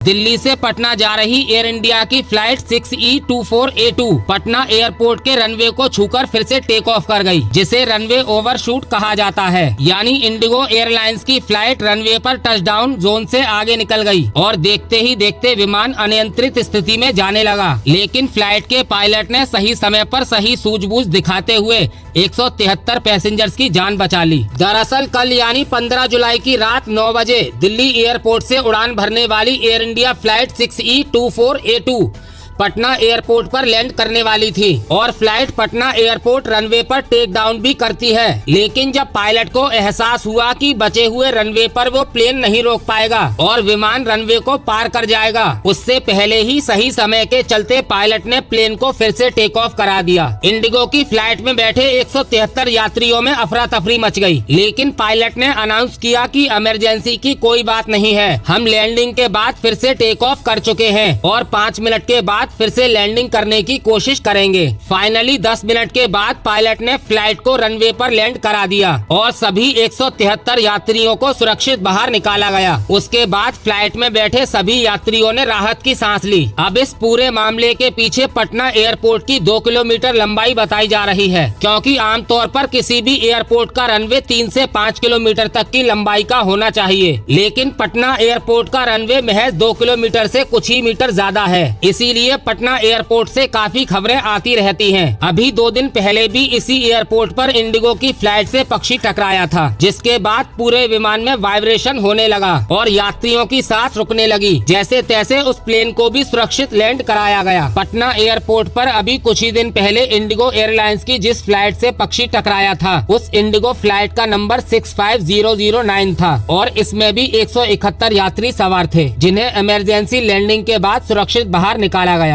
दिल्ली से पटना जा रही एयर इंडिया की फ्लाइट 6E24A2 पटना एयरपोर्ट के रनवे को छूकर फिर से टेक ऑफ कर गई, जिसे रनवे ओवरशूट कहा जाता है। यानी इंडिगो एयरलाइंस की फ्लाइट रनवे पर टचडाउन जोन से आगे निकल गई और देखते ही देखते विमान अनियंत्रित स्थिति में जाने लगा। लेकिन फ्लाइट के पायलट ने सही समय पर सही सूझबूझ दिखाते हुए 173 पैसेंजर्स की जान बचा ली। दरअसल कल यानी 15 जुलाई की रात 9 बजे दिल्ली एयरपोर्ट से उड़ान भरने वाली air India flight 6E24A2 Patna airport पर लैंड करने वाली थी और फ्लाइट पटना एयरपोर्ट रनवे पर टेक डाउन भी करती है। लेकिन जब पायलट को एहसास हुआ कि बचे हुए रनवे पर वो प्लेन नहीं रोक पाएगा और विमान रनवे को पार कर जाएगा, उससे पहले ही सही समय के चलते पायलट ने प्लेन को फिर से टेक ऑफ करा दिया। इंडिगो की फ्लाइट में बैठे 173 यात्रियों में अफरा तफरी मच गई, लेकिन पायलट ने अनाउंस किया कि इमरजेंसी की कोई बात नहीं है, हम लैंडिंग के बाद फिर से टेक ऑफ कर चुके हैं और 5 मिनट के बाद फिर से लैंडिंग करने की कोशिश करेंगे। फाइनली 10 मिनट के बाद पायलट ने फ्लाइट को रनवे पर लैंड करा दिया और सभी 173 यात्रियों को सुरक्षित बाहर निकाला गया। उसके बाद फ्लाइट में बैठे सभी यात्रियों ने राहत की सांस ली। अब इस पूरे मामले के पीछे पटना एयरपोर्ट की 2 किलोमीटर लंबाई बताई जा रही है, क्योंकि आमतौर पर किसी भी एयरपोर्ट का रनवे 3 से 5 किलोमीटर तक की लंबाई का होना चाहिए, लेकिन पटना एयरपोर्ट का रनवे महज 2 किलोमीटर से कुछ ही मीटर ज्यादा है। इसीलिए पटना एयरपोर्ट से काफी खबरें आती रहती हैं। अभी 2 दिन पहले भी इसी एयरपोर्ट पर इंडिगो की फ्लाइट से पक्षी टकराया था, जिसके बाद पूरे विमान में वाइब्रेशन होने लगा और यात्रियों की सांस रुकने लगी। जैसे तैसे उस प्लेन को भी सुरक्षित लैंड कराया गया। पटना एयरपोर्ट पर अभी कुछ ही दिन पहले इंडिगो एयरलाइंस की जिस फ्लाइट से पक्षी टकराया था, उस इंडिगो फ्लाइट का नंबर 65009 था और इसमें भी 171 यात्री सवार थे, जिन्हें इमरजेंसी लैंडिंग के बाद सुरक्षित बाहर निकाला गया।